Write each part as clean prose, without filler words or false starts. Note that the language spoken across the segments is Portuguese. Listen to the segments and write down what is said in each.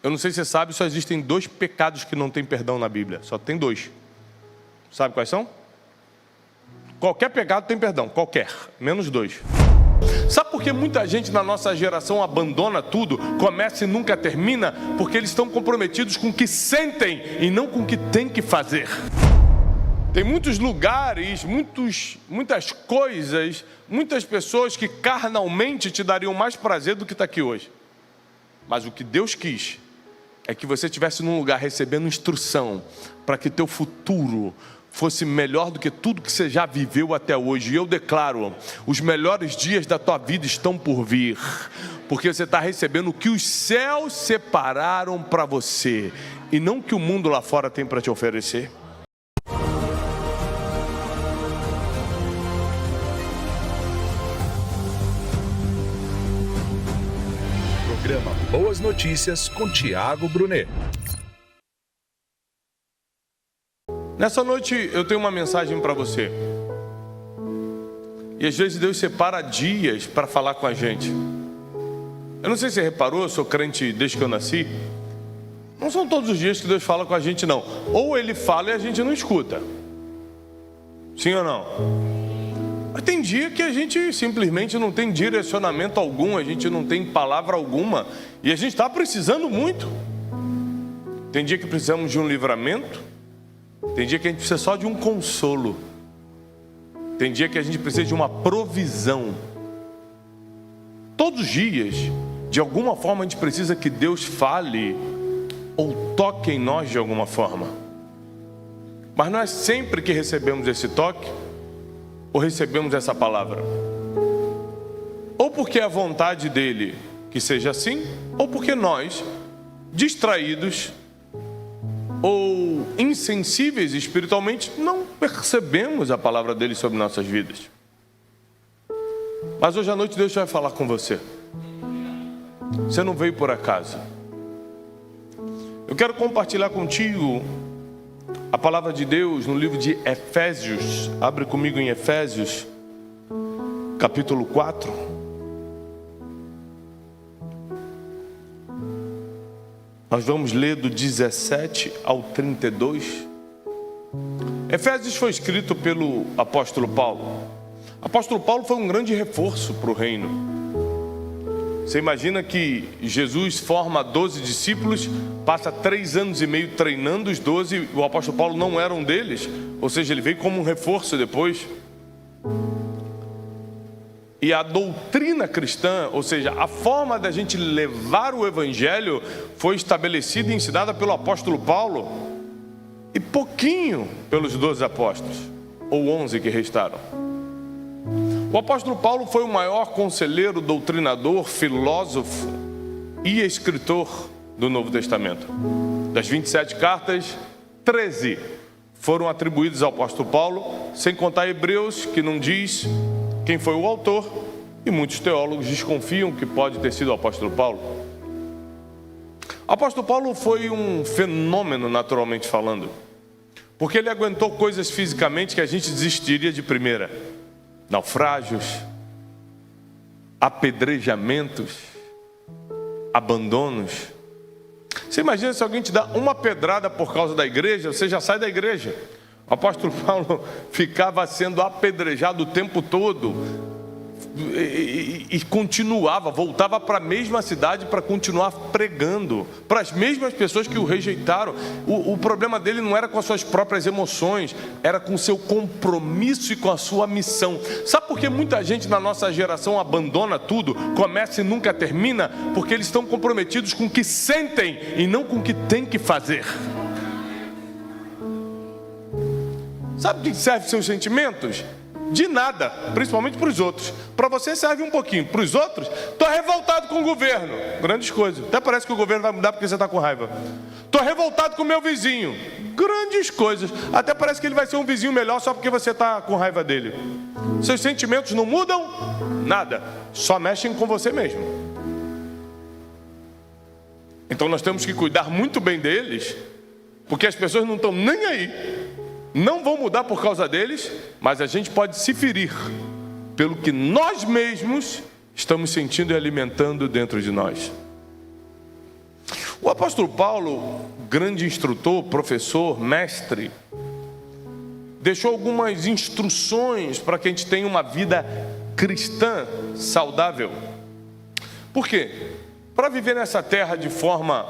Eu não sei se você sabe, só existem 2 pecados que não tem perdão na Bíblia. Só tem 2. Sabe quais são? Qualquer pecado tem perdão, qualquer, menos 2. Sabe por que muita gente na nossa geração abandona tudo, começa e nunca termina? Porque eles estão comprometidos com o que sentem e não com o que tem que fazer. Tem muitos lugares, muitas coisas, muitas pessoas que carnalmente te dariam mais prazer do que está aqui hoje. Mas o que Deus quis é que você estivesse num lugar recebendo instrução para que teu futuro fosse melhor do que tudo que você já viveu até hoje. E eu declaro, os melhores dias da tua vida estão por vir, porque você está recebendo o que os céus separaram para você, e não o que o mundo lá fora tem para te oferecer. Programa Boas Notícias com Tiago Brunet. Nessa noite eu tenho uma mensagem para você. E às vezes Deus separa dias para falar com a gente. Eu não sei se você reparou, eu sou crente desde que eu nasci. Não são todos os dias que Deus fala com a gente, não. Ou Ele fala e a gente não escuta. Sim ou não? Mas tem dia que a gente simplesmente não tem direcionamento algum, a gente não tem palavra alguma, e a gente está precisando muito. Tem dia que precisamos de um livramento. Tem dia que a gente precisa só de um consolo. Tem dia que a gente precisa de uma provisão. Todos os dias, de alguma forma, a gente precisa que Deus fale ou toque em nós de alguma forma. Mas não é sempre que recebemos esse toque ou recebemos essa palavra. Ou porque é a vontade dele que seja assim, ou porque nós, distraídos ou insensíveis espiritualmente, não percebemos a palavra dele sobre nossas vidas. Mas hoje à noite Deus vai falar com você. Você não veio por acaso. Eu quero compartilhar contigo a palavra de Deus no livro de Efésios. Abre comigo em Efésios, capítulo 4. Nós vamos ler do 17 ao 32. Efésios foi escrito pelo apóstolo Paulo. O apóstolo Paulo foi um grande reforço para o reino. Você imagina que Jesus forma 12 discípulos, passa 3 anos e meio treinando os 12, o apóstolo Paulo não era um deles, ou seja, ele veio como um reforço depois. E a doutrina cristã, ou seja, a forma da gente levar o evangelho, foi estabelecida e ensinada pelo apóstolo Paulo e pouquinho pelos 12 apóstolos, ou 11 que restaram. O apóstolo Paulo foi o maior conselheiro, doutrinador, filósofo e escritor do Novo Testamento. Das 27 cartas, 13 foram atribuídas ao apóstolo Paulo, sem contar Hebreus, que não diz quem foi o autor, e muitos teólogos desconfiam que pode ter sido o apóstolo Paulo. O apóstolo Paulo foi um fenômeno, naturalmente falando, porque ele aguentou coisas fisicamente que a gente desistiria de primeira: naufrágios, apedrejamentos, abandonos. Você imagina se alguém te dá uma pedrada por causa da igreja, você já sai da igreja. O apóstolo Paulo ficava sendo apedrejado o tempo todo e continuava, voltava para a mesma cidade para continuar pregando para as mesmas pessoas que o rejeitaram. O problema dele não era com as suas próprias emoções, era com o seu compromisso e com a sua missão. Sabe por que muita gente na nossa geração abandona tudo, começa e nunca termina? Porque eles estão comprometidos com o que sentem e não com o que tem que fazer. Sabe de que serve seus sentimentos? De nada, principalmente para os outros. Para você serve um pouquinho, para os outros, estou revoltado com o governo. Grandes coisas, até parece que o governo vai mudar porque você está com raiva. Estou revoltado com o meu vizinho. Grandes coisas, até parece que ele vai ser um vizinho melhor só porque você está com raiva dele. Seus sentimentos não mudam? Nada, só mexem com você mesmo. Então nós temos que cuidar muito bem deles, porque as pessoas não estão nem aí. Não vão mudar por causa deles, mas a gente pode se ferir pelo que nós mesmos estamos sentindo e alimentando dentro de nós. O apóstolo Paulo, grande instrutor, professor, mestre, deixou algumas instruções para que a gente tenha uma vida cristã saudável. Por quê? Para viver nessa terra de forma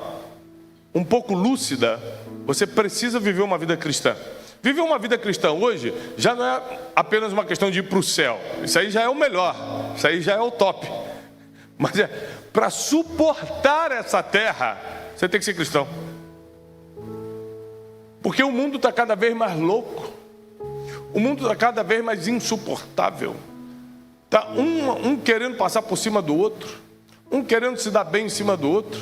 um pouco lúcida, você precisa viver uma vida cristã. Viver uma vida cristã hoje já não é apenas uma questão de ir para o céu. Isso aí já é o melhor, isso aí já é o top. Mas para suportar essa terra, você tem que ser cristão. Porque o mundo está cada vez mais louco. O mundo está cada vez mais insuportável. Está um querendo passar por cima do outro, um querendo se dar bem em cima do outro.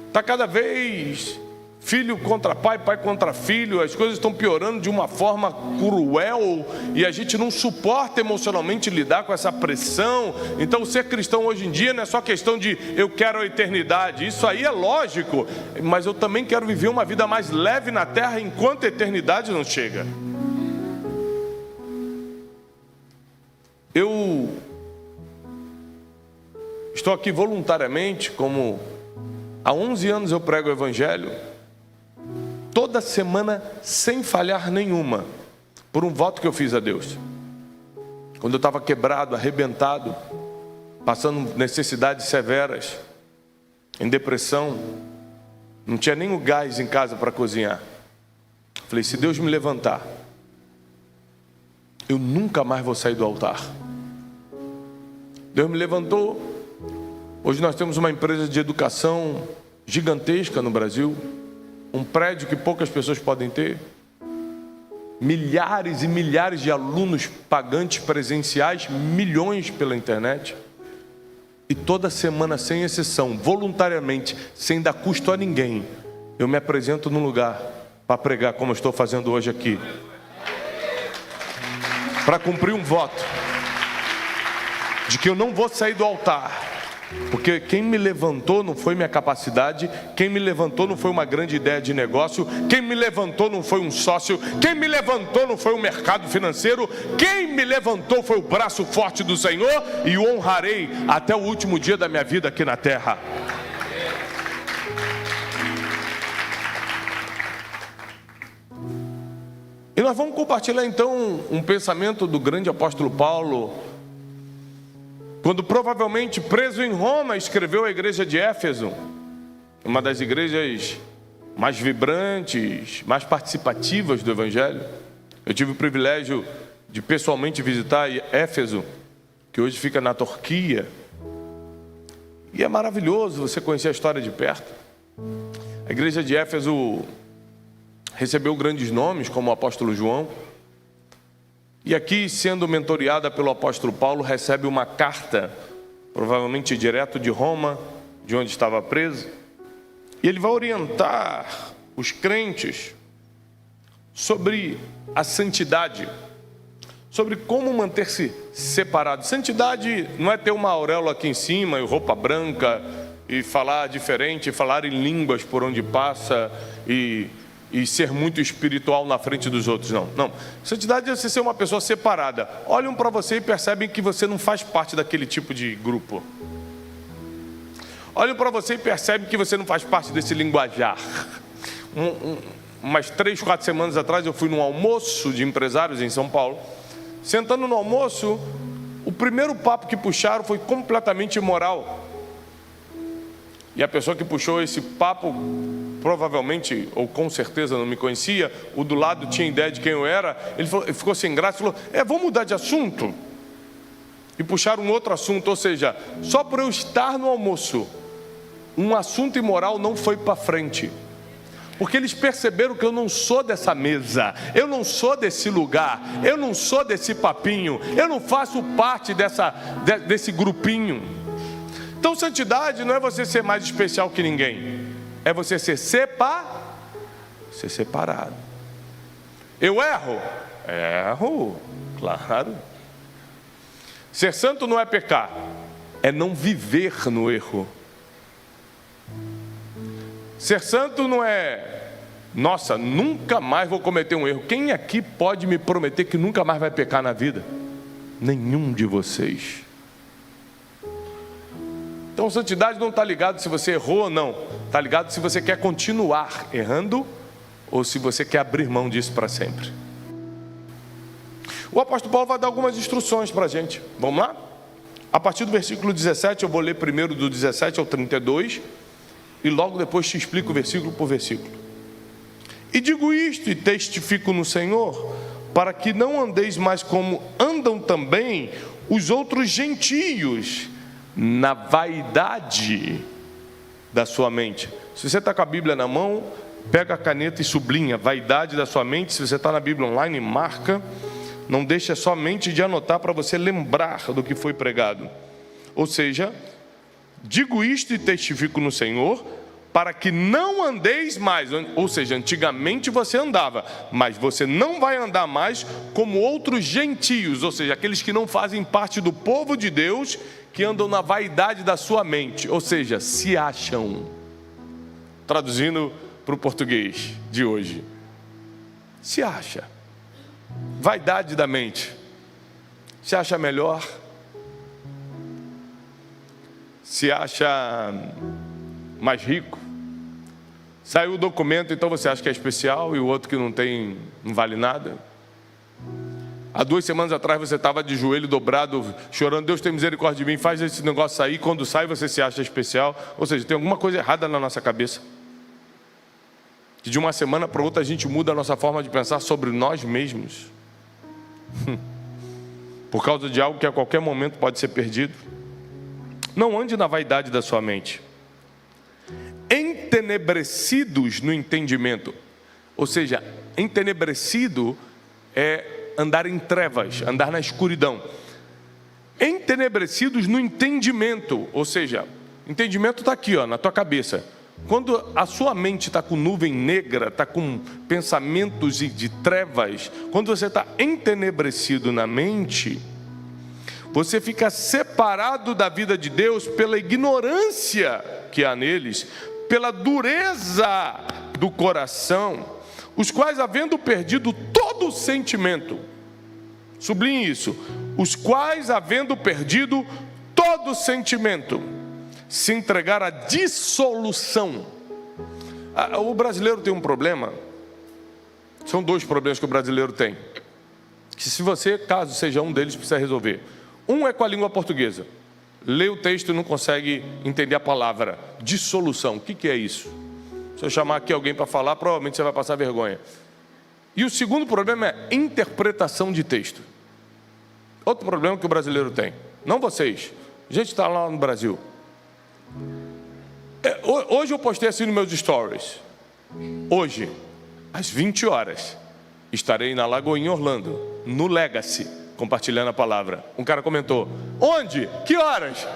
Está cada vez filho contra pai, pai contra filho. As coisas estão piorando de uma forma cruel e a gente não suporta emocionalmente lidar com essa pressão. Então ser cristão hoje em dia não é só questão de eu quero a eternidade. Isso aí é lógico, mas eu também quero viver uma vida mais leve na terra enquanto a eternidade não chega. Eu estou aqui voluntariamente, como há 11 anos eu prego o Evangelho, toda semana, sem falhar nenhuma, por um voto que eu fiz a Deus. Quando eu estava quebrado, arrebentado, passando necessidades severas, em depressão, não tinha nem o gás em casa para cozinhar. Falei, se Deus me levantar, eu nunca mais vou sair do altar. Deus me levantou. Hoje nós temos uma empresa de educação gigantesca no Brasil, um prédio que poucas pessoas podem ter, milhares e milhares de alunos pagantes presenciais, milhões pela internet. E toda semana, sem exceção, voluntariamente, sem dar custo a ninguém, eu me apresento num lugar para pregar como eu estou fazendo hoje aqui, para cumprir um voto de que eu não vou sair do altar, porque quem me levantou não foi minha capacidade, quem me levantou não foi uma grande ideia de negócio, quem me levantou não foi um sócio, quem me levantou não foi um mercado financeiro, quem me levantou foi o braço forte do Senhor, e o honrarei até o último dia da minha vida aqui na terra. E nós vamos compartilhar então um pensamento do grande apóstolo Paulo, quando provavelmente preso em Roma, escreveu a igreja de Éfeso, uma das igrejas mais vibrantes, mais participativas do Evangelho. Eu tive o privilégio de pessoalmente visitar Éfeso, que hoje fica na Turquia, e é maravilhoso você conhecer a história de perto. A igreja de Éfeso recebeu grandes nomes, como o apóstolo João, e aqui, sendo mentoreada pelo apóstolo Paulo, recebe uma carta, provavelmente direto de Roma, de onde estava preso, e ele vai orientar os crentes sobre a santidade, sobre como manter-se separado. Santidade não é ter uma auréola aqui em cima e roupa branca, e falar diferente, falar em línguas por onde passa, e ser muito espiritual na frente dos outros, não. Santidade é você ser uma pessoa separada. Olham para você e percebem que você não faz parte daquele tipo de grupo. Olham para você e percebem que você não faz parte desse linguajar. Umas 3, 4 semanas atrás eu fui num almoço de empresários em São Paulo. Sentando no almoço, o primeiro papo que puxaram foi completamente imoral. E a pessoa que puxou esse papo, provavelmente, ou com certeza não me conhecia, o do lado tinha ideia de quem eu era, ele ficou sem graça e falou, vamos mudar de assunto. E puxaram um outro assunto, ou seja, só por eu estar no almoço, um assunto imoral não foi para frente. Porque eles perceberam que eu não sou dessa mesa, eu não sou desse lugar, eu não sou desse papinho, eu não faço parte desse grupinho. Então santidade não é você ser mais especial que ninguém, é você ser separado. Eu erro? Erro, claro. Ser santo não é pecar, é não viver no erro. Ser santo não é, nossa, nunca mais vou cometer um erro. Quem aqui pode me prometer que nunca mais vai pecar na vida? Nenhum de vocês. Então, santidade não está ligado se você errou ou não. Está ligado se você quer continuar errando ou se você quer abrir mão disso para sempre. O apóstolo Paulo vai dar algumas instruções para a gente. Vamos lá? A partir do versículo 17, eu vou ler primeiro do 17 ao 32 e logo depois te explico versículo por versículo. E digo isto e testifico no Senhor, para que não andeis mais como andam também os outros gentios, na vaidade da sua mente. Se você está com a Bíblia na mão, pega a caneta e sublinha, vaidade da sua mente. Se você está na Bíblia online, marca. Não deixe somente de anotar para você lembrar do que foi pregado. Ou seja, digo isto e testifico no Senhor, para que não andeis mais. Ou seja, antigamente você andava, mas você não vai andar mais como outros gentios, ou seja, aqueles que não fazem parte do povo de Deus, que andam na vaidade da sua mente, ou seja, se acham. Traduzindo para o português de hoje, se acha. Vaidade da mente. Se acha melhor. Se acha mais rico. Saiu o documento, então você acha que é especial e o outro que não tem, não vale nada. Há 2 semanas atrás você estava de joelho dobrado, chorando, Deus tem misericórdia de mim, faz esse negócio sair. Quando sai você se acha especial. Ou seja, tem alguma coisa errada na nossa cabeça. Que de uma semana para outra a gente muda a nossa forma de pensar sobre nós mesmos. Por causa de algo que a qualquer momento pode ser perdido. Não ande na vaidade da sua mente. Entenebrecidos no entendimento. Ou seja, entenebrecido é andar em trevas, andar na escuridão. Entenebrecidos no entendimento. Ou seja, entendimento está aqui, ó, na tua cabeça. Quando a sua mente está com nuvem negra, está com pensamentos de trevas, quando você está entenebrecido na mente, você fica separado da vida de Deus pela ignorância que há neles, pela dureza do coração, os quais, havendo perdido todo o sentimento, sublinhe isso, os quais, havendo perdido todo o sentimento, se entregar à dissolução. O brasileiro tem um problema. São 2 problemas que o brasileiro tem, que se você, caso seja um deles, precisa resolver. Um é com a língua portuguesa. Lê o texto e não consegue entender a palavra. Dissolução, o que é isso? Se eu chamar aqui alguém para falar, provavelmente você vai passar vergonha. E o segundo problema é interpretação de texto. Outro problema que o brasileiro tem. Não vocês. A gente está lá no Brasil. Hoje eu postei assim nos meus stories. Hoje, às 20 horas, estarei na Lagoinha, Orlando, no Legacy, compartilhando a palavra. Um cara comentou: onde? Que horas?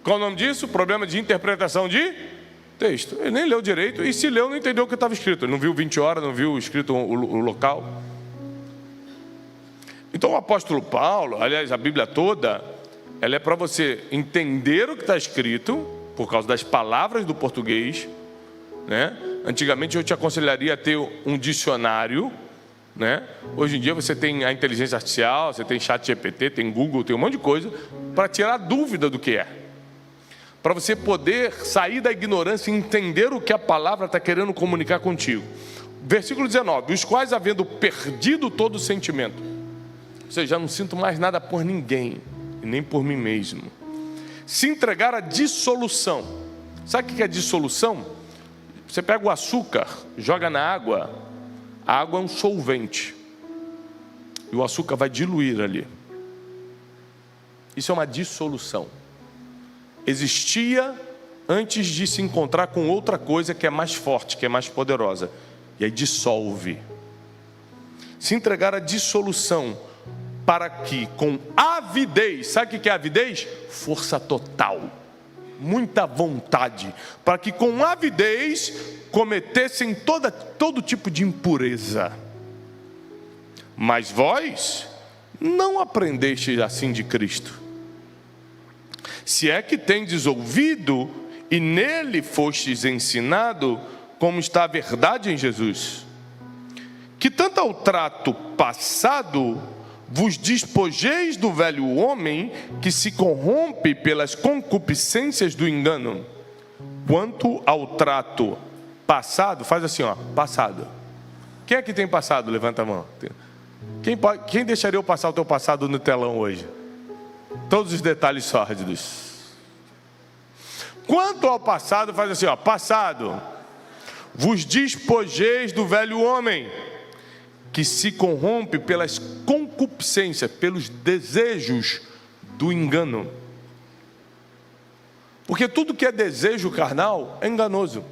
Qual o nome disso? Problema de interpretação de texto. Ele nem leu direito, e se leu, não entendeu o que estava escrito. Ele não viu 20 horas, não viu escrito o local. Então o apóstolo Paulo, aliás, a Bíblia toda, ela é para você entender o que está escrito, por causa das palavras do português, né? Antigamente eu te aconselharia a ter um dicionário, né? Hoje em dia você tem a inteligência artificial, você tem ChatGPT, tem Google, tem um monte de coisa para tirar dúvida do que é. Para você poder sair da ignorância e entender o que a palavra está querendo comunicar contigo. Versículo 19, os quais, havendo perdido todo o sentimento, ou seja, já não sinto mais nada por ninguém, e nem por mim mesmo, se entregar à dissolução. Sabe o que é dissolução? Você pega o açúcar, joga na água, a água é um solvente, e o açúcar vai diluir ali. Isso é uma dissolução. Existia antes de se encontrar com outra coisa que é mais forte, que é mais poderosa, e aí dissolve. Se entregar à dissolução, para que com avidez, sabe o que é avidez? Força total, muita vontade, para que com avidez cometessem todo tipo de impureza. Mas vós não aprendestes assim de Cristo. Se é que tendes ouvido e nele fostes ensinado, como está a verdade em Jesus, que tanto ao trato passado vos despojeis do velho homem que se corrompe pelas concupiscências do engano. Quanto ao trato passado, faz assim, ó, passado. Quem é que tem passado? Levanta a mão. Quem deixaria eu passar o teu passado no telão hoje? Todos os detalhes sórdidos. Quanto ao passado, faz assim, ó, passado. Vos despojeis do velho homem, que se corrompe pelas concupiscências, pelos desejos do engano. Porque tudo que é desejo carnal é enganoso.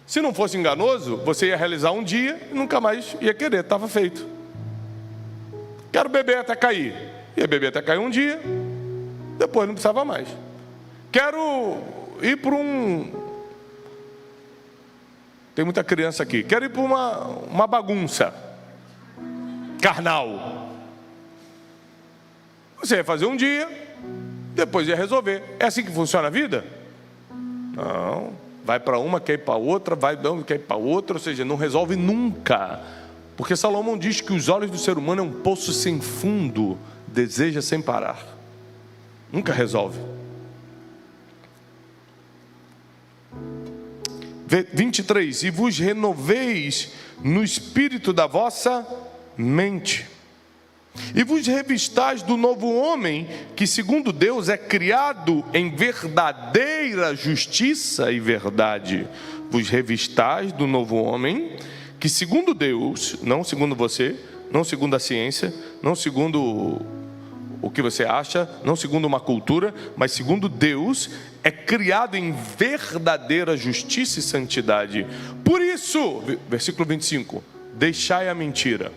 Se não fosse enganoso, você ia realizar um dia e nunca mais ia querer, estava feito. Quero beber até cair. Ia beber até cair um dia, depois não precisava mais. Quero ir para Tem muita criança aqui. Quero ir para uma bagunça carnal. Você ia fazer um dia, depois ia resolver. É assim que funciona a vida? Não. Vai para uma, quer ir para outra, quer ir para outra, ou seja, não resolve nunca. Porque Salomão diz que os olhos do ser humano é um poço sem fundo, deseja sem parar. Nunca resolve. 23. E vos renoveis no espírito da vossa mente. E vos revistais do novo homem, que segundo Deus é criado em verdadeira justiça e verdade. Vos revistais do novo homem, que segundo Deus, não segundo você, não segundo a ciência, não segundo o que você acha, não segundo uma cultura, mas segundo Deus, é criado em verdadeira justiça e santidade. Por isso, versículo 25, deixai a mentira.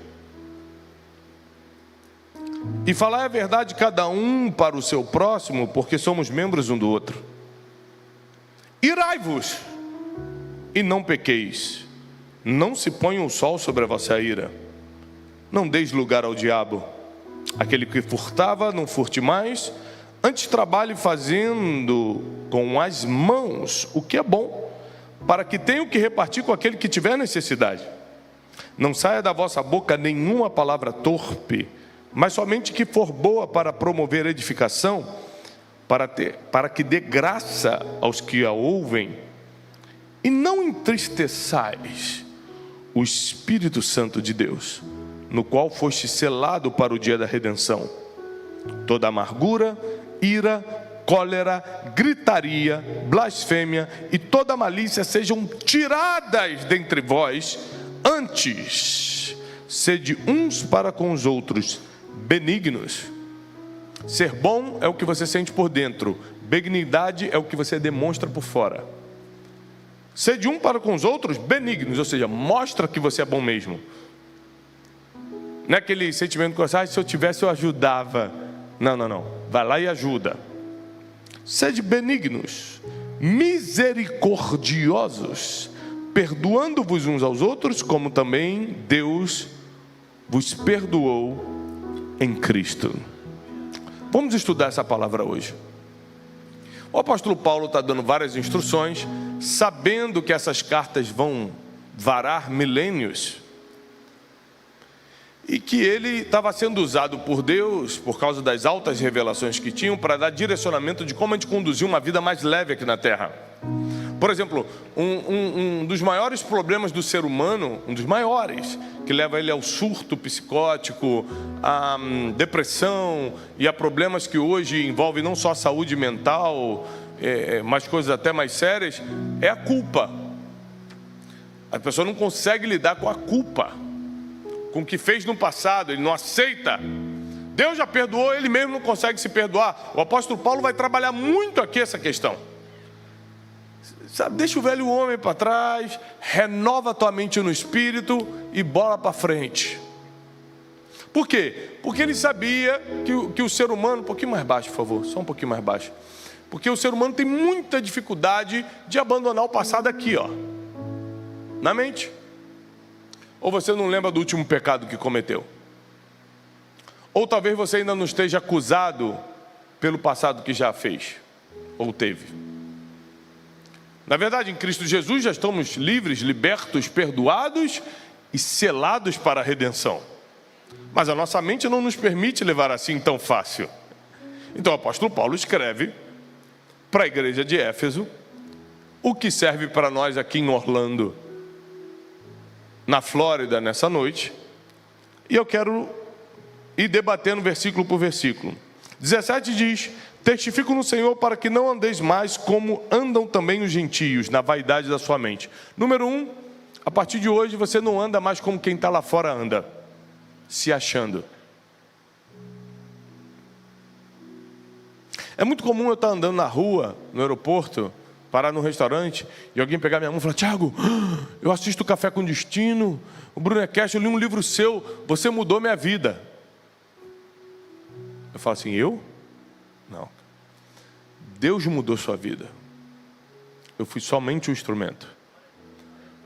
E falai a verdade cada um para o seu próximo, porque somos membros um do outro. Irai-vos e não pequeis. Não se ponha o sol sobre a vossa ira. Não deis lugar ao diabo. Aquele que furtava, não furte mais. Antes trabalhe fazendo com as mãos o que é bom, para que tenha o que repartir com aquele que tiver necessidade. Não saia da vossa boca nenhuma palavra torpe, mas somente que for boa para promover edificação, para que dê graça aos que a ouvem. E não entristeçais o Espírito Santo de Deus, no qual foste selado para o dia da redenção. Toda amargura, ira, cólera, gritaria, blasfêmia e toda malícia sejam tiradas dentre vós. Antes, sede uns para com os outros benignos. Ser bom é o que você sente por dentro, benignidade é o que você demonstra por fora. Sede um para com os outros benignos, ou seja, mostra que você é bom mesmo. Não é aquele sentimento que você, se eu tivesse eu ajudava. Não, vai lá e ajuda. Sede benignos, misericordiosos, perdoando-vos uns aos outros, como também Deus vos perdoou em Cristo. Vamos estudar essa palavra hoje. O apóstolo Paulo está dando várias instruções, sabendo que essas cartas vão varar milênios, e que ele estava sendo usado por Deus, por causa das altas revelações que tinham, para dar direcionamento de como a gente conduzir uma vida mais leve aqui na Terra. Por exemplo, um dos maiores problemas do ser humano, um dos maiores, que leva ele ao surto psicótico, à depressão e a problemas que hoje envolvem não só a saúde mental, mas coisas até mais sérias, é a culpa. A pessoa não consegue lidar com a culpa, com o que fez no passado, ele não aceita. Deus já perdoou, ele mesmo não consegue se perdoar. O apóstolo Paulo vai trabalhar muito aqui essa questão. Sabe, deixa o velho homem para trás, renova a tua mente no espírito e bola para frente. Por quê? Porque ele sabia que o ser humano, um pouquinho mais baixo, por favor, só um pouquinho mais baixo. Porque o ser humano tem muita dificuldade de abandonar o passado aqui, ó, na mente. Ou você não lembra do último pecado que cometeu? Ou talvez você ainda não esteja acusado pelo passado que já fez ou teve. Na verdade, em Cristo Jesus já estamos livres, libertos, perdoados e selados para a redenção. Mas a nossa mente não nos permite levar assim tão fácil. Então o apóstolo Paulo escreve para a igreja de Éfeso o que serve para nós aqui em Orlando, na Flórida, nessa noite. E eu quero ir debatendo versículo por versículo. 17 diz: testifico no Senhor para que não andeis mais como andam também os gentios, na vaidade da sua mente. Número 1, a partir de hoje você não anda mais como quem está lá fora anda, se achando. É muito comum eu estar andando na rua, no aeroporto, parar num restaurante e alguém pegar minha mão e falar: Tiago, eu assisto Café com Destino, o Brunecast, eu li um livro seu, você mudou minha vida. Eu falo assim: eu? Não. Deus mudou sua vida. Eu fui somente um instrumento.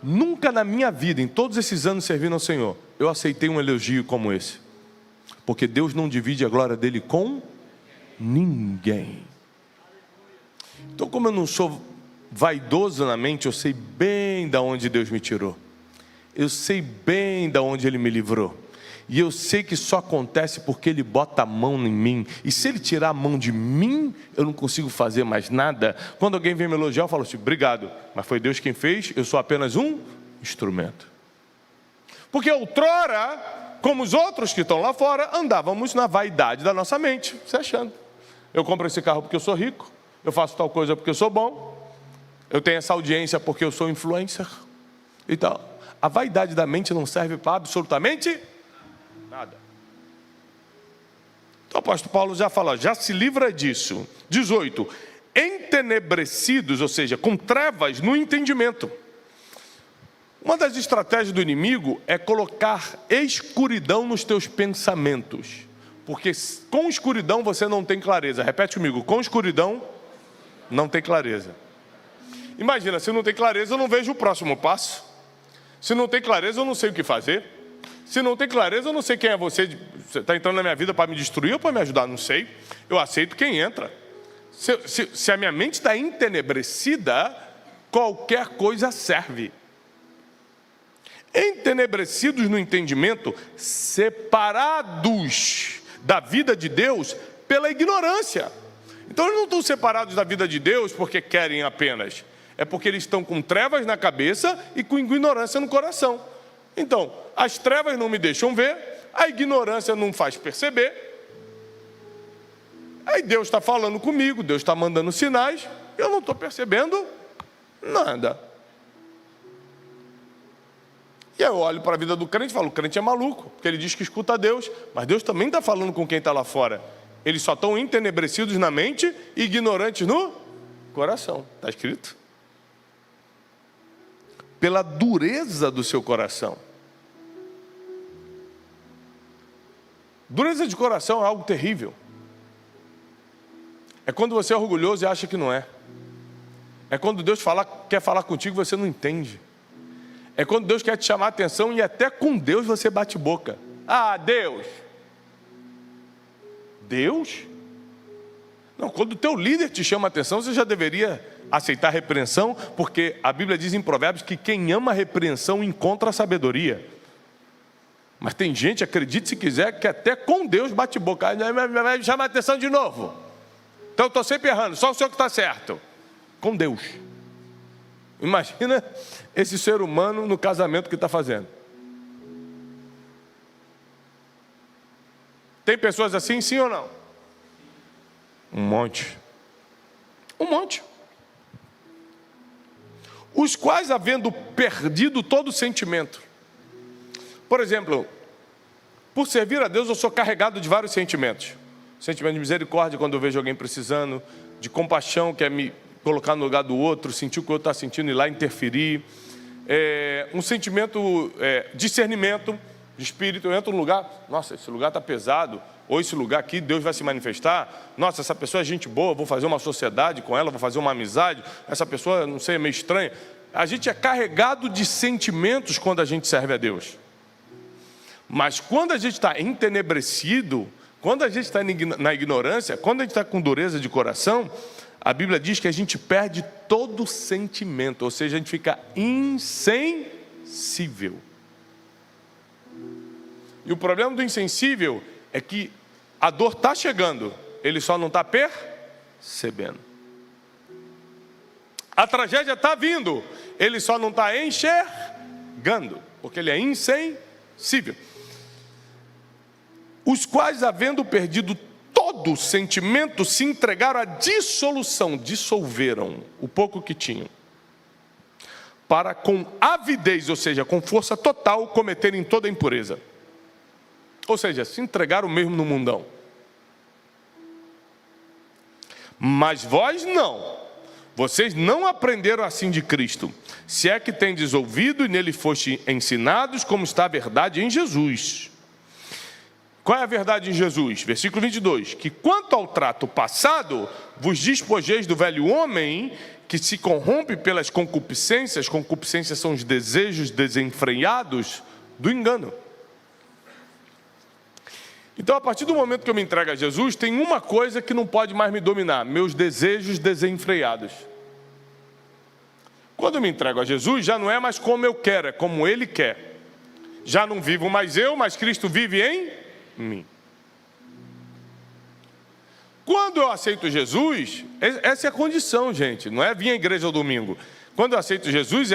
Nunca na minha vida, em todos esses anos servindo ao Senhor, eu aceitei um elogio como esse. Porque Deus não divide a glória dele com ninguém. Então, como eu não sou vaidoso na mente, eu sei bem de onde Deus me tirou. Eu sei bem de onde Ele me livrou. E eu sei que só acontece porque Ele bota a mão em mim. E se Ele tirar a mão de mim, eu não consigo fazer mais nada. Quando alguém vem me elogiar, eu falo assim: obrigado, mas foi Deus quem fez, eu sou apenas um instrumento. Porque outrora, como os outros que estão lá fora, andávamos na vaidade da nossa mente, se achando: eu compro esse carro porque eu sou rico, eu faço tal coisa porque eu sou bom, eu tenho essa audiência porque eu sou influencer e tal. A vaidade da mente não serve para absolutamente nada. Então o apóstolo Paulo já fala, já se livra disso. 18, entenebrecidos, ou seja, com trevas no entendimento. Uma das estratégias do inimigo é colocar escuridão nos teus pensamentos. Porque com escuridão você não tem clareza. Repete comigo: com escuridão não tem clareza. Imagina, se não tem clareza, eu não vejo o próximo passo. Se não tem clareza, eu não sei o que fazer. Se não tem clareza, eu não sei quem é você. Você está entrando na minha vida para me destruir ou para me ajudar? Não sei. Eu aceito quem entra. Se a minha mente está entenebrecida, qualquer coisa serve. Entenebrecidos no entendimento, separados da vida de Deus pela ignorância. Então eles não estão separados da vida de Deus porque querem apenas. É porque eles estão com trevas na cabeça e com ignorância no coração. Então, as trevas não me deixam ver, a ignorância não faz perceber. Aí Deus está falando comigo, Deus está mandando sinais, eu não estou percebendo nada. E aí eu olho para a vida do crente e falo: o crente é maluco, porque ele diz que escuta a Deus, mas Deus também está falando com quem está lá fora. Eles só estão entenebrecidos na mente e ignorantes no coração. Está escrito? Pela dureza do seu coração. Dureza de coração é algo terrível. É quando você é orgulhoso e acha que não é. É quando Deus quer falar contigo e você não entende. É quando Deus quer te chamar a atenção e até com Deus você bate boca. Ah, Deus! Deus? Não, quando o teu líder te chama a atenção, você já deveria aceitar a repreensão, porque a Bíblia diz em Provérbios que quem ama a repreensão encontra a sabedoria. Mas tem gente, acredite se quiser, que até com Deus bate boca. Vai me chamar a atenção de novo. Então eu estou sempre errando, só o senhor que está certo. Com Deus. Imagina esse ser humano no casamento que está fazendo. Tem pessoas assim, sim ou não? Um monte. Um monte. Os quais, havendo perdido todo o sentimento. Por exemplo, por servir a Deus, eu sou carregado de vários sentimentos. Sentimento de misericórdia quando eu vejo alguém precisando, de compaixão, que é me colocar no lugar do outro, sentir o que o outro está sentindo e ir lá interferir. Um sentimento, discernimento de espírito. Eu entro num lugar, nossa, esse lugar está pesado, ou esse lugar aqui, Deus vai se manifestar. Nossa, essa pessoa é gente boa, vou fazer uma sociedade com ela, vou fazer uma amizade. Essa pessoa, não sei, é meio estranha. A gente é carregado de sentimentos quando a gente serve a Deus. Mas quando a gente está entenebrecido, quando a gente está na ignorância, quando a gente está com dureza de coração, a Bíblia diz que a gente perde todo o sentimento, ou seja, a gente fica insensível. E o problema do insensível é que a dor está chegando, ele só não está percebendo. A tragédia está vindo, ele só não está enxergando, porque ele é insensível. Os quais, havendo perdido todo o sentimento, se entregaram à dissolução, dissolveram o pouco que tinham, para com avidez, ou seja, com força total, cometerem toda a impureza. Ou seja, se entregaram mesmo no mundão. Mas vós não. Vocês não aprenderam assim de Cristo, se é que tendes ouvido e nele foste ensinados, como está a verdade em Jesus. Qual é a verdade em Jesus? Versículo 22. Que quanto ao trato passado, vos despojeis do velho homem, que se corrompe pelas concupiscências. Concupiscências são os desejos desenfreados do engano. Então, a partir do momento que eu me entrego a Jesus, tem uma coisa que não pode mais me dominar: meus desejos desenfreados. Quando eu me entrego a Jesus, já não é mais como eu quero, é como Ele quer. Já não vivo mais eu, mas Cristo vive em mim. Quando eu aceito Jesus, essa é a condição, gente, não é vir à igreja ao domingo. Quando eu aceito Jesus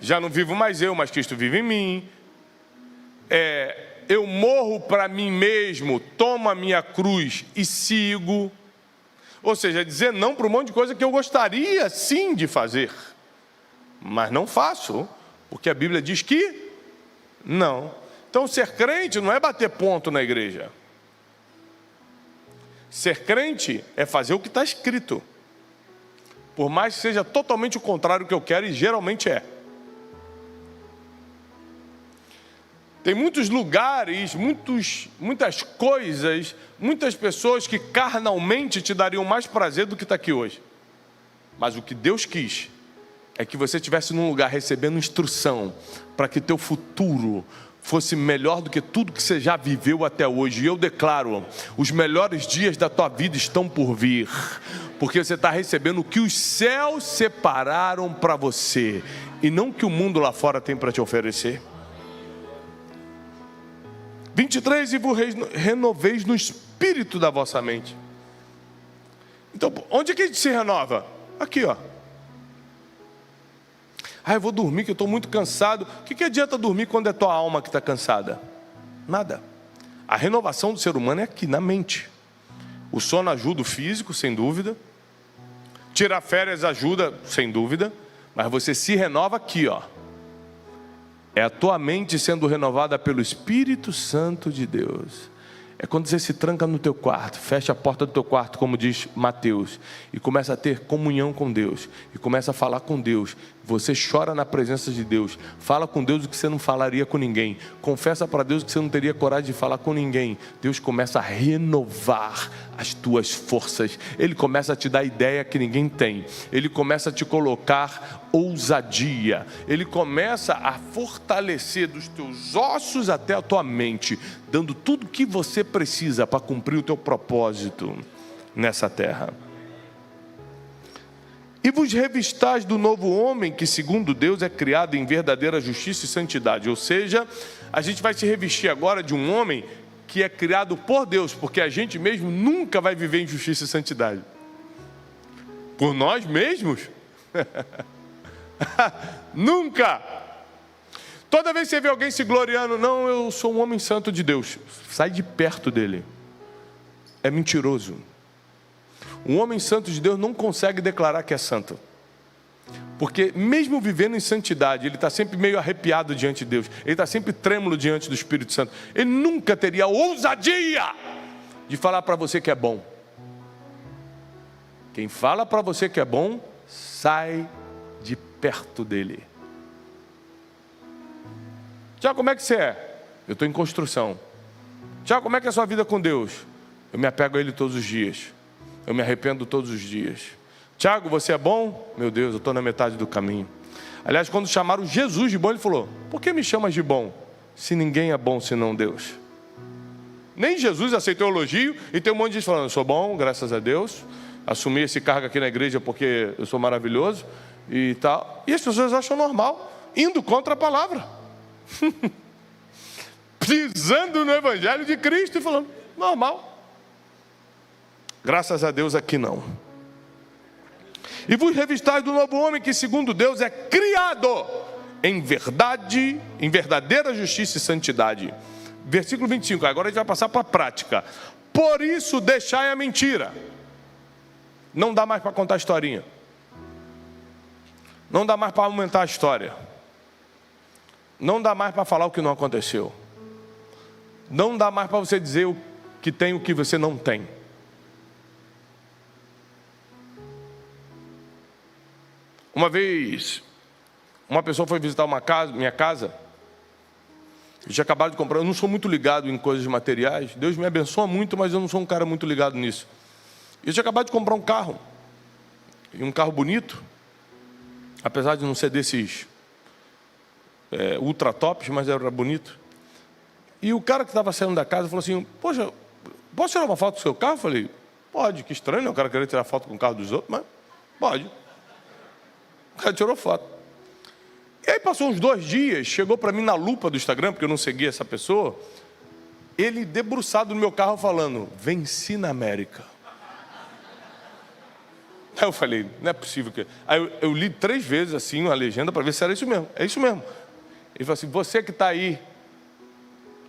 já não vivo mais eu, mas Cristo vive em mim. Eu morro para mim mesmo, tomo a minha cruz e sigo. Ou seja, dizer não para um monte de coisa que eu gostaria sim de fazer, mas não faço, porque a Bíblia diz que não. Então ser crente não é bater ponto na igreja. Ser crente é fazer o que está escrito, por mais que seja totalmente o contrário do que eu quero, e geralmente é. Tem muitos lugares, muitas coisas, muitas pessoas que carnalmente te dariam mais prazer do que está aqui hoje. Mas o que Deus quis é que você estivesse num lugar recebendo instrução para que teu futuro fosse melhor do que tudo que você já viveu até hoje. E eu declaro, os melhores dias da tua vida estão por vir, porque você está recebendo o que os céus separaram para você, e não o que o mundo lá fora tem para te oferecer. 23, e vos renoveis no espírito da vossa mente. Então, onde é que a gente se renova? Aqui, ó. Eu vou dormir que eu estou muito cansado. O que adianta dormir quando é tua alma que está cansada? Nada. A renovação do ser humano é aqui, na mente. O sono ajuda o físico, sem dúvida. Tirar férias ajuda, sem dúvida. Mas você se renova aqui, ó. É a tua mente sendo renovada pelo Espírito Santo de Deus. É quando você se tranca no teu quarto, fecha a porta do teu quarto, como diz Mateus, e começa a ter comunhão com Deus, e começa a falar com Deus. Você chora na presença de Deus, fala com Deus o que você não falaria com ninguém, confessa para Deus que você não teria coragem de falar com ninguém. Deus começa a renovar as tuas forças, Ele começa a te dar ideia que ninguém tem, Ele começa a te colocar ousadia, Ele começa a fortalecer dos teus ossos até a tua mente, dando tudo o que você precisa para cumprir o teu propósito nessa terra. E vos revistais do novo homem, que segundo Deus é criado em verdadeira justiça e santidade. Ou seja, a gente vai se revestir agora de um homem que é criado por Deus, porque a gente mesmo nunca vai viver em justiça e santidade. Por nós mesmos? Nunca! Toda vez que você vê alguém se gloriando, não, eu sou um homem santo de Deus, sai de perto dele. É mentiroso. Um homem santo de Deus não consegue declarar que é santo, porque mesmo vivendo em santidade, ele está sempre meio arrepiado diante de Deus, ele está sempre trêmulo diante do Espírito Santo. Ele nunca teria a ousadia de falar para você que é bom. Quem fala para você que é bom, sai de perto dele. Tiago, como é que você é? Eu estou em construção. Tiago, como é que é a sua vida com Deus? Eu me apego a Ele todos os dias. Eu me arrependo todos os dias. Tiago, você é bom? Meu Deus, eu estou na metade do caminho. Aliás, quando chamaram Jesus de bom, ele falou: por que me chamas de bom, se ninguém é bom senão Deus? Nem Jesus aceitou o elogio, e tem um monte de gente falando: eu sou bom, graças a Deus, assumi esse cargo aqui na igreja porque eu sou maravilhoso e tal. E as pessoas acham normal, indo contra a palavra. pisando no Evangelho de Cristo e falando, normal. Graças a Deus aqui não. E vos revistais do novo homem que segundo Deus é criado em verdade, em verdadeira justiça e santidade. Versículo 25, agora a gente vai passar para a prática. Por isso deixai a mentira. Não dá mais para contar historinha. Não dá mais para aumentar a história. Não dá mais para falar o que não aconteceu. Não dá mais para você dizer o que tem e o que você não tem. Uma vez, uma pessoa foi visitar minha casa. Eu tinha acabado de comprar. Eu não sou muito ligado em coisas materiais. Deus me abençoa muito, mas eu não sou um cara muito ligado nisso. Eu tinha acabado de comprar um carro. E um carro bonito. Apesar de não ser desses ultra tops, mas era bonito. E o cara que estava saindo da casa falou assim, poxa, posso tirar uma foto do seu carro? Eu falei, pode, que estranho, né? O cara querer tirar foto com o carro dos outros, mas pode. O cara tirou foto. E aí passou uns 2 dias, chegou para mim na lupa do Instagram, porque eu não seguia essa pessoa, ele debruçado no meu carro falando, venci na América. Aí eu falei, não é possível que... Aí eu li 3 vezes assim a legenda para ver se era isso mesmo. É isso mesmo. Ele falou assim, você que está aí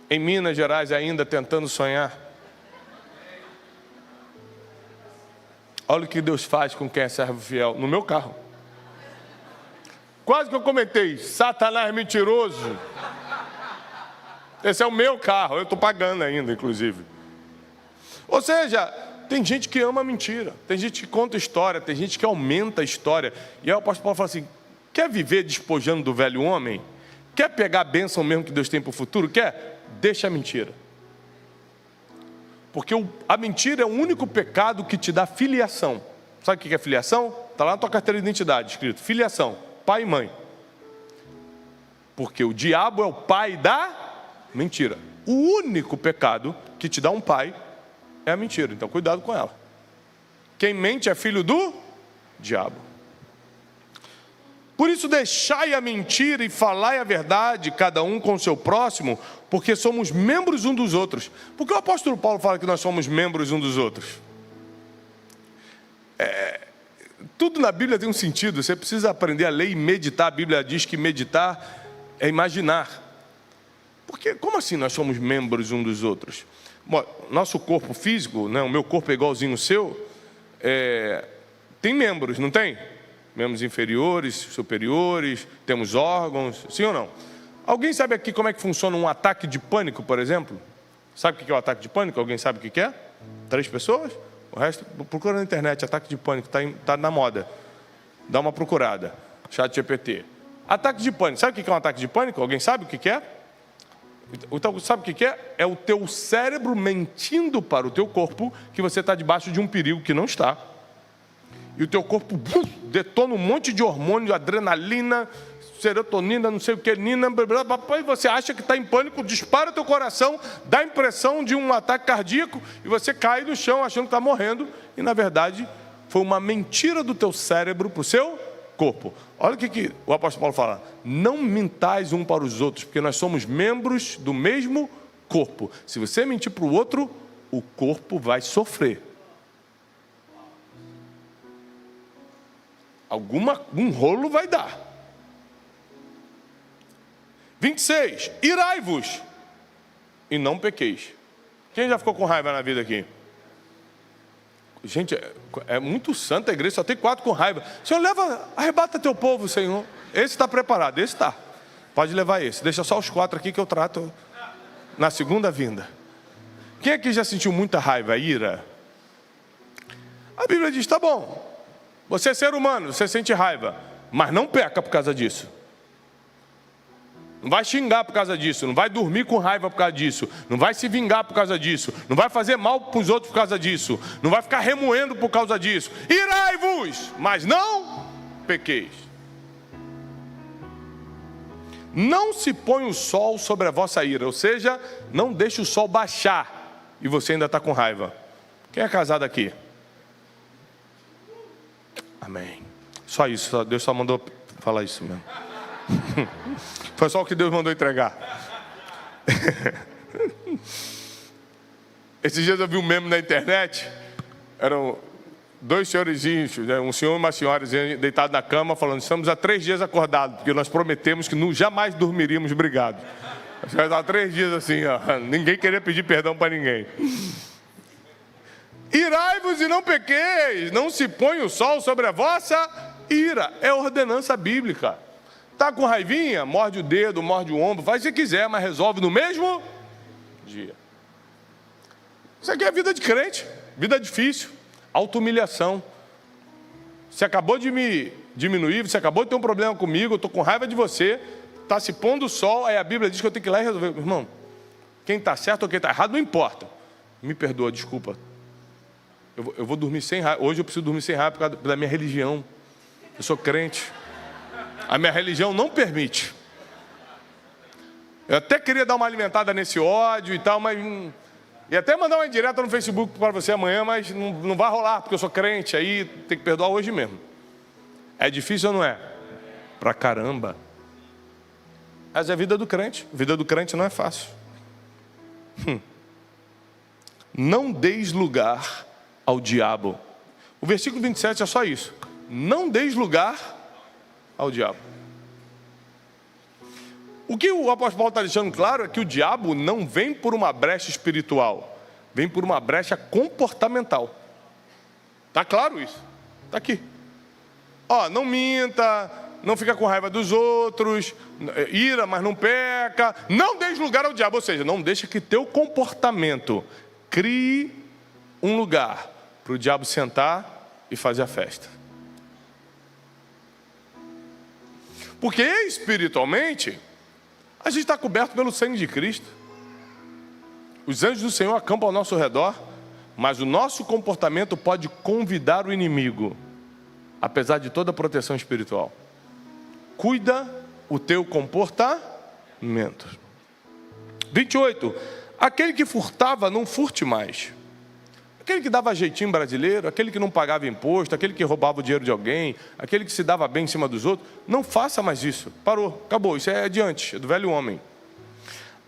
em Minas Gerais ainda tentando sonhar, olha o que Deus faz com quem é servo fiel no meu carro. Quase que eu comentei, Satanás mentiroso. Esse é o meu carro, eu estou pagando ainda, inclusive. Ou seja, tem gente que ama a mentira, tem gente que conta história, tem gente que aumenta a história. E aí o apóstolo Paulo fala assim, quer viver despojando do velho homem? Quer pegar a bênção mesmo que Deus tem para o futuro? Quer? Deixa a mentira. Porque a mentira é o único pecado que te dá filiação. Sabe o que é filiação? Está lá na tua carteira de identidade, escrito, filiação. Pai e mãe. Porque o diabo é o pai da mentira. O único pecado que te dá um pai é a mentira. Então cuidado com ela. Quem mente é filho do diabo. Por isso deixai a mentira e falai a verdade, cada um com o seu próximo, porque somos membros um dos outros. Por que o apóstolo Paulo fala que nós somos membros um dos outros? Tudo na Bíblia tem um sentido, você precisa aprender a ler e meditar. A Bíblia diz que meditar é imaginar. Porque, como assim nós somos membros um dos outros? Bom, nosso corpo físico, né, o meu corpo é igualzinho ao seu, tem membros, não tem? Membros inferiores, superiores, temos órgãos, sim ou não? Alguém sabe aqui como é que funciona um ataque de pânico, por exemplo? Sabe o que é o ataque de pânico? Alguém sabe o que é? 3 pessoas? O resto, procura na internet, ataque de pânico, está na moda. Dá uma procurada, ChatGPT. Ataque de pânico, sabe o que é um ataque de pânico? Alguém sabe o que é? Então, sabe o que é? É o teu cérebro mentindo para o teu corpo que você está debaixo de um perigo que não está. E o teu corpo detona um monte de hormônio, adrenalina, serotonina, não sei o que, e você acha que está em pânico, dispara o teu coração, dá a impressão de um ataque cardíaco, e você cai no chão achando que está morrendo, e na verdade foi uma mentira do teu cérebro para o seu corpo. Olha o que o apóstolo Paulo fala, não mintais um para os outros, porque nós somos membros do mesmo corpo. Se você mentir para o outro, o corpo vai sofrer. Um rolo vai dar. 26, irai-vos e não pequeis. Quem já ficou com raiva na vida aqui? Gente, é muito santa a igreja, só tem 4 com raiva. Senhor, arrebata teu povo, Senhor. Esse está preparado, esse está. Pode levar esse, deixa só os 4 aqui que eu trato na segunda vinda. Quem aqui já sentiu muita raiva, ira? A Bíblia diz, tá bom, você é ser humano, você sente raiva, mas não peca por causa disso. Não vai xingar por causa disso, não vai dormir com raiva por causa disso, não vai se vingar por causa disso, não vai fazer mal para os outros por causa disso, não vai ficar remoendo por causa disso. Irai-vos, mas não pequeis. Não se põe o sol sobre a vossa ira, ou seja, não deixe o sol baixar e você ainda está com raiva. Quem é casado aqui? Amém. Só isso, Deus só mandou falar isso mesmo. Foi só o que Deus mandou entregar. Esses dias eu vi um meme na internet. Eram dois senhorizinhos, um senhor e uma senhorazinha deitados na cama, falando: estamos há 3 dias acordados, porque nós prometemos que jamais dormiríamos brigados. Há 3 dias assim, ó, ninguém queria pedir perdão para ninguém. Irai-vos e não pequeis, não se põe o sol sobre a vossa ira. É ordenança bíblica. Está com raivinha? Morde o dedo, morde o ombro, faz o que quiser, mas resolve no mesmo dia. Isso aqui é vida de crente, vida difícil, auto-humilhação. Você acabou de me diminuir, você acabou de ter um problema comigo, eu estou com raiva de você, está se pondo o sol, aí a Bíblia diz que eu tenho que ir lá e resolver. Irmão, quem está certo ou quem está errado, não importa. Me perdoa, desculpa. Eu vou dormir sem raiva. Hoje eu preciso dormir sem raiva por causa da minha religião. Eu sou crente. A minha religião não permite. Eu até queria dar uma alimentada nesse ódio e tal, mas... E até mandar uma indireta no Facebook para você amanhã, mas não vai rolar, porque eu sou crente, aí tem que perdoar hoje mesmo. É difícil ou não é? Pra caramba. Mas é a vida do crente. A vida do crente não é fácil. Não deis lugar ao diabo. O versículo 27 é só isso. Não deis lugar ao diabo. O que o apóstolo Paulo está deixando claro é que o diabo não vem por uma brecha espiritual, vem por uma brecha comportamental. Está claro isso? Está aqui. Ó, não minta, não fica com raiva dos outros, ira, mas não peca. Não deixe lugar ao diabo, ou seja, não deixa que teu comportamento crie um lugar para o diabo sentar e fazer a festa. Porque espiritualmente, a gente está coberto pelo sangue de Cristo. Os anjos do Senhor acampam ao nosso redor, mas o nosso comportamento pode convidar o inimigo, apesar de toda a proteção espiritual. Cuida o teu comportamento. 28. Aquele que furtava, não furte mais. Aquele que dava jeitinho brasileiro, aquele que não pagava imposto, aquele que roubava o dinheiro de alguém, aquele que se dava bem em cima dos outros, não faça mais isso. Parou, acabou, isso é de antes, é do velho homem.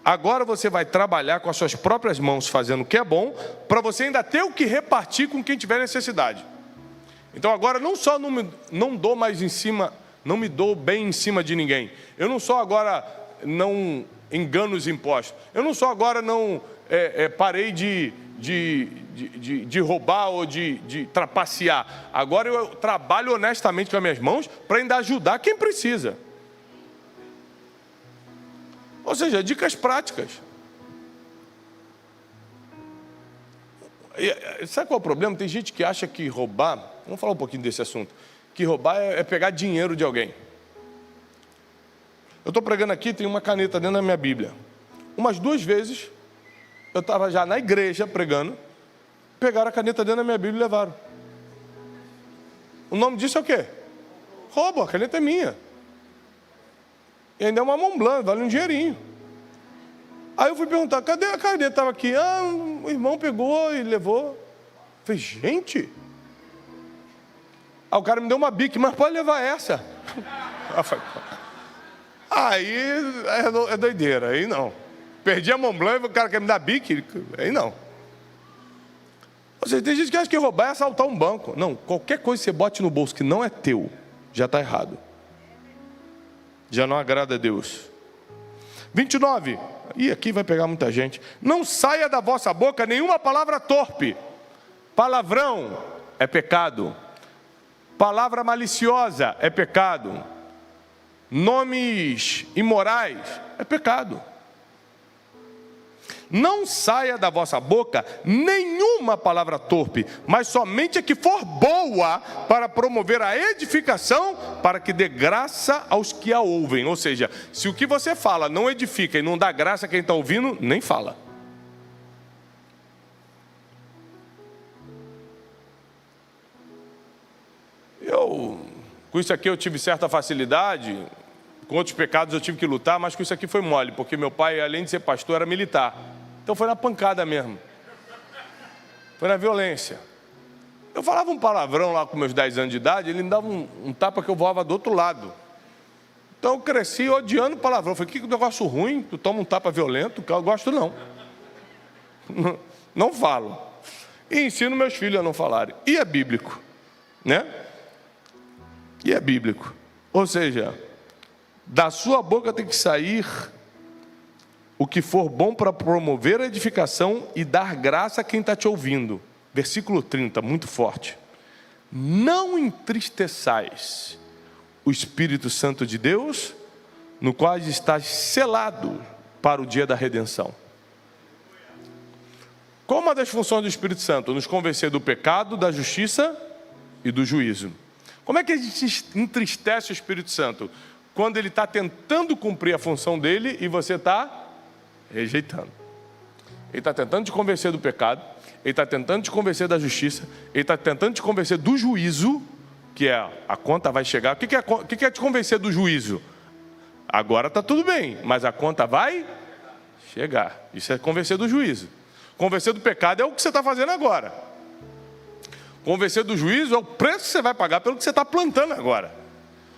Agora você vai trabalhar com as suas próprias mãos, fazendo o que é bom, para você ainda ter o que repartir com quem tiver necessidade. Então agora não só não dou mais em cima, não me dou bem em cima de ninguém. Eu não só agora não engano os impostos. Eu não só agora não parei de roubar ou de trapacear. Agora eu trabalho honestamente com as minhas mãos para ainda ajudar quem precisa. Ou seja, dicas práticas. Sabe qual é o problema? Tem gente que acha que roubar, vamos falar um pouquinho desse assunto, que roubar é pegar dinheiro de alguém. Eu estou pregando aqui, tem uma caneta dentro da minha Bíblia. Umas 2 vezes, eu estava já na igreja pregando, pegaram a caneta dentro da minha Bíblia e levaram. O nome disso é o quê? Roubo, a caneta é minha. E ainda é uma Montblanc, vale um dinheirinho. Aí eu fui perguntar, cadê a caneta? Estava aqui, o irmão pegou e levou. Falei, gente. Aí o cara me deu uma Bic, mas pode levar essa. Aí é doideira, aí não. Perdi a Montblanc e o cara quer me dar Bic, aí não. Ou seja, tem gente que acha que roubar é assaltar um banco. Não, qualquer coisa que você bote no bolso que não é teu, já está errado. Já não agrada a Deus. 29. E aqui vai pegar muita gente. Não saia da vossa boca nenhuma palavra torpe. Palavrão é pecado. Palavra maliciosa é pecado. Nomes imorais é pecado. Não saia da vossa boca nenhuma palavra torpe, mas somente a que for boa para promover a edificação, para que dê graça aos que a ouvem. Ou seja, se o que você fala não edifica e não dá graça a quem está ouvindo, nem fala. Com isso aqui eu tive certa facilidade, com outros pecados eu tive que lutar, mas com isso aqui foi mole, porque meu pai, além de ser pastor, era militar. Então foi na pancada mesmo. Foi na violência. Eu falava um palavrão lá com meus 10 anos de idade, ele me dava um tapa que eu voava do outro lado. Então eu cresci odiando palavrão. Eu falei, que negócio ruim, tu toma um tapa violento, eu gosto não. Não falo. E ensino meus filhos a não falarem. E é bíblico, né? E é bíblico. Ou seja, da sua boca tem que sair o que for bom para promover a edificação e dar graça a quem está te ouvindo. Versículo 30, muito forte. Não entristeçais o Espírito Santo de Deus, no qual estás selado para o dia da redenção. Qual uma das funções do Espírito Santo? Nos convencer do pecado, da justiça e do juízo. Como é que a gente entristece o Espírito Santo? Quando ele está tentando cumprir a função dele e você está rejeitando. Ele está tentando te convencer do pecado, ele está tentando te convencer da justiça, ele está tentando te convencer do juízo, que é a conta vai chegar. O que é te convencer do juízo? Agora está tudo bem, mas a conta vai chegar. Isso é convencer do juízo. Convencer do pecado é o que você está fazendo agora. Convencer do juízo é o preço que você vai pagar pelo que você está plantando agora.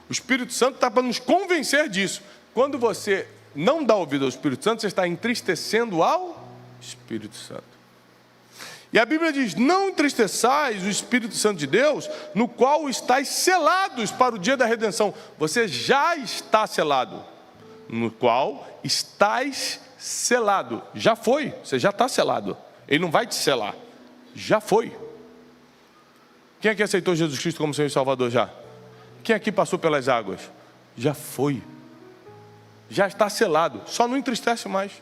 O Espírito Santo está para nos convencer disso. Quando você não dá ouvido ao Espírito Santo, você está entristecendo ao Espírito Santo. E a Bíblia diz, não entristeçais o Espírito Santo de Deus, no qual estáis selados para o dia da redenção. Você já está selado, no qual estáis selado. Já foi, você já está selado. Ele não vai te selar, já foi. Quem aqui aceitou Jesus Cristo como Senhor e Salvador já? Quem aqui passou pelas águas? Já foi. Já está selado, só não entristece mais.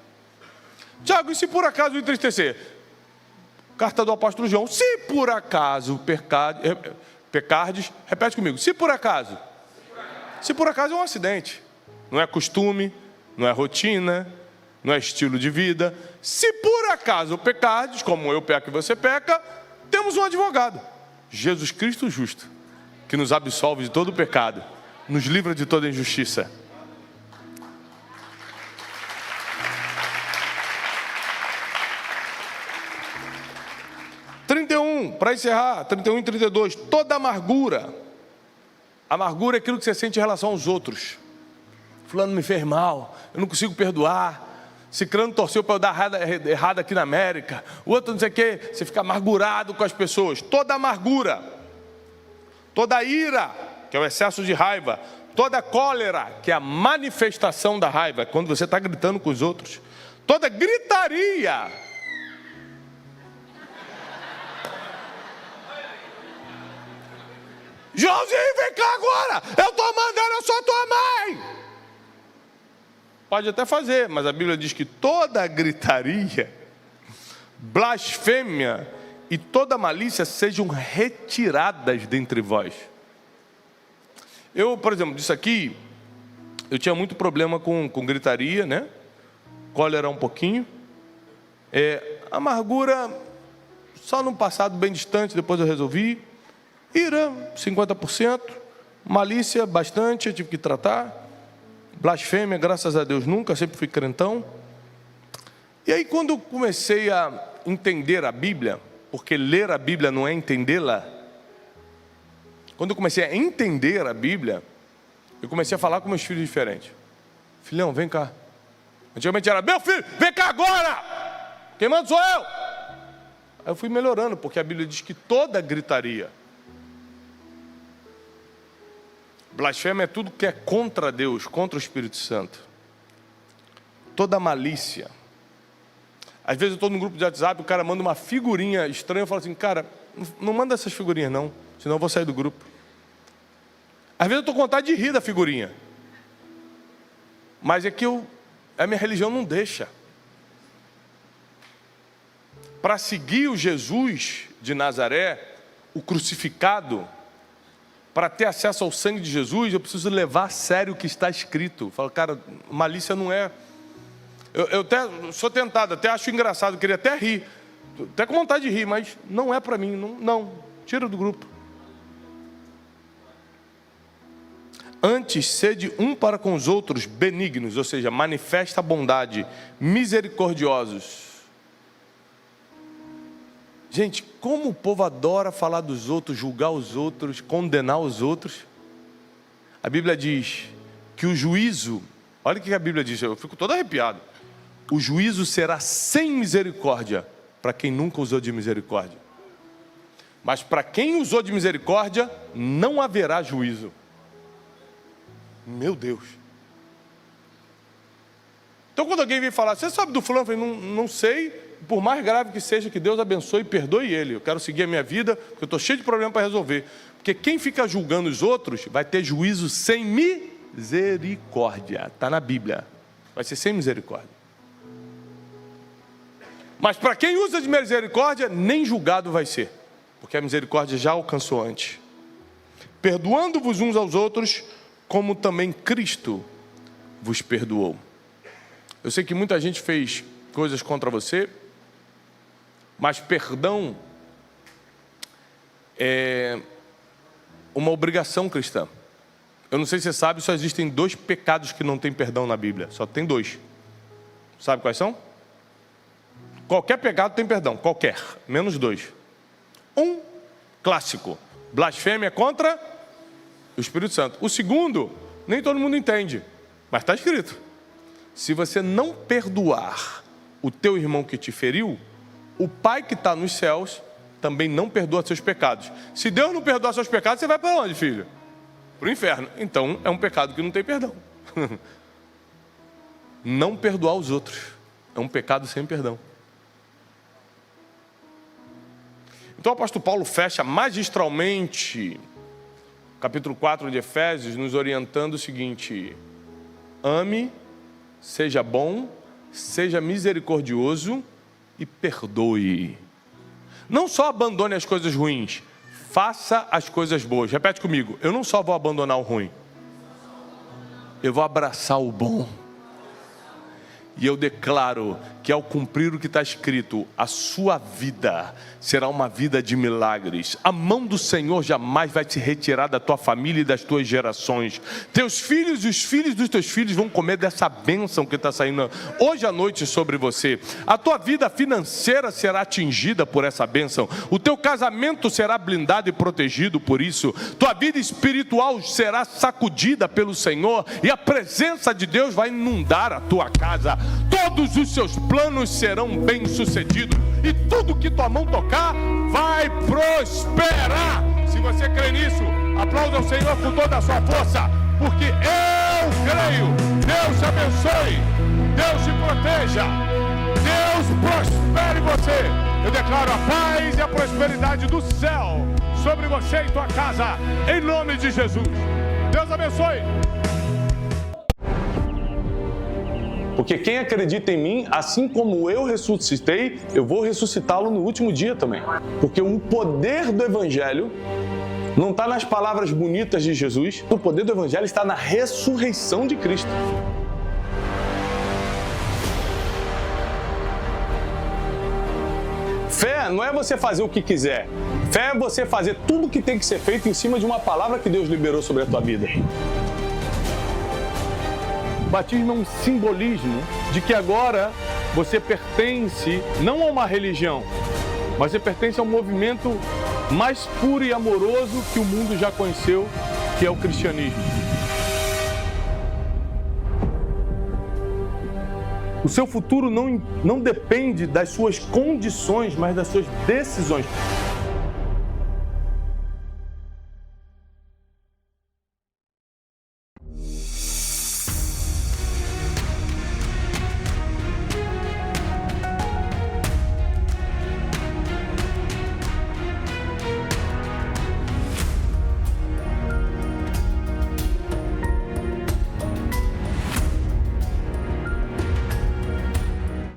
Tiago, e se por acaso entristecer? Carta do apóstolo João, se por acaso pecardes, repete comigo, se por acaso é um acidente, não é costume, não é rotina, não é estilo de vida. Se por acaso pecardes, como eu peco e você peca, temos um advogado, Jesus Cristo justo, que nos absolve de todo o pecado, nos livra de toda injustiça. Para encerrar, 31 e 32, toda amargura é aquilo que você sente em relação aos outros. Fulano me fez mal, eu não consigo perdoar, Cicrano torceu para eu dar errado aqui na América, o outro não sei o que, você fica amargurado com as pessoas. Toda amargura, toda ira, que é o excesso de raiva, toda cólera, que é a manifestação da raiva, quando você está gritando com os outros, toda gritaria, Joãozinho, vem cá agora, eu estou mandando, eu sou tua mãe. Pode até fazer, mas a Bíblia diz que toda gritaria, blasfêmia e toda malícia sejam retiradas dentre vós. Eu, por exemplo, disso aqui, eu tinha muito problema com gritaria, né? Cólera um pouquinho. Amargura, só num passado bem distante, depois eu resolvi. Ira, 50%. Malícia, bastante, eu tive que tratar. Blasfêmia, graças a Deus, nunca, sempre fui crentão. E aí, quando eu comecei a entender a Bíblia, porque ler a Bíblia não é entendê-la. Quando eu comecei a entender a Bíblia, eu comecei a falar com meus filhos diferentes. Filhão, vem cá. Antigamente era, meu filho, vem cá agora. Quem manda sou eu. Aí eu fui melhorando, porque a Bíblia diz que toda gritaria, blasfêmia é tudo que é contra Deus, contra o Espírito Santo. Toda malícia. Às vezes eu estou num grupo de WhatsApp, o cara manda uma figurinha estranha, eu falo assim, cara, não manda essas figurinhas não, senão eu vou sair do grupo. Às vezes eu estou com vontade de rir da figurinha. Mas é que a minha religião não deixa. Para seguir o Jesus de Nazaré, o crucificado, para ter acesso ao sangue de Jesus, eu preciso levar a sério o que está escrito. Eu falo, cara, malícia não é... Eu até sou tentado, até acho engraçado, queria até rir. Até com vontade de rir, mas não é para mim, não. Tira do grupo. Antes, sede um para com os outros benignos, ou seja, manifesta a bondade, misericordiosos. Gente, como o povo adora falar dos outros, julgar os outros, condenar os outros. A Bíblia diz que o juízo, olha o que a Bíblia diz, eu fico todo arrepiado. O juízo será sem misericórdia para quem nunca usou de misericórdia. Mas para quem usou de misericórdia, não haverá juízo. Meu Deus. Então quando alguém vem falar, você sabe do fulano? Eu falei, não sei, por mais grave que seja, que Deus abençoe e perdoe ele. Eu quero seguir a minha vida, porque eu estou cheio de problema para resolver. Porque quem fica julgando os outros, vai ter juízo sem misericórdia. Está na Bíblia. Vai ser sem misericórdia. Mas para quem usa de misericórdia, nem julgado vai ser. Porque a misericórdia já alcançou antes. Perdoando-vos uns aos outros, como também Cristo vos perdoou. Eu sei que muita gente fez coisas contra você, mas perdão é uma obrigação cristã. Eu não sei se você sabe, só existem 2 pecados que não tem perdão na Bíblia. Só tem 2. Sabe quais são? Qualquer pecado tem perdão, qualquer, menos 2. Um clássico, blasfêmia contra o Espírito Santo. O segundo, nem todo mundo entende, mas está escrito. Se você não perdoar o teu irmão que te feriu, o Pai que está nos céus também não perdoa seus pecados. Se Deus não perdoa seus pecados, você vai para onde, filho? Para o inferno. Então é um pecado que não tem perdão. Não perdoar os outros é um pecado sem perdão. Então o apóstolo Paulo fecha magistralmente capítulo 4 de Efésios, nos orientando o seguinte: ame, seja bom, seja misericordioso e perdoe. Não só abandone as coisas ruins, faça as coisas boas. Repete comigo, eu não só vou abandonar o ruim, eu vou abraçar o bom. E eu declaro que ao cumprir o que está escrito, a sua vida será uma vida de milagres. A mão do Senhor jamais vai te retirar da tua família e das tuas gerações. Teus filhos e os filhos dos teus filhos vão comer dessa bênção que está saindo hoje à noite sobre você. A tua vida financeira será atingida por essa bênção. O teu casamento será blindado e protegido por isso. Tua vida espiritual será sacudida pelo Senhor e a presença de Deus vai inundar a tua casa. Todos os seus planos serão bem-sucedidos e tudo que tua mão tocar vai prosperar. Se você crê nisso, aplauda o Senhor com toda a sua força, porque eu creio. Deus te abençoe, Deus te proteja, Deus prospere você. Eu declaro a paz e a prosperidade do céu sobre você e tua casa, em nome de Jesus. Deus abençoe. Porque quem acredita em mim, assim como eu ressuscitei, eu vou ressuscitá-lo no último dia também. Porque o poder do Evangelho não está nas palavras bonitas de Jesus, o poder do Evangelho está na ressurreição de Cristo. Fé não é você fazer o que quiser. Fé é você fazer tudo o que tem que ser feito em cima de uma palavra que Deus liberou sobre a tua vida. O batismo é um simbolismo de que agora você pertence não a uma religião, mas você pertence a um movimento mais puro e amoroso que o mundo já conheceu, que é o cristianismo. O seu futuro não depende das suas condições, mas das suas decisões.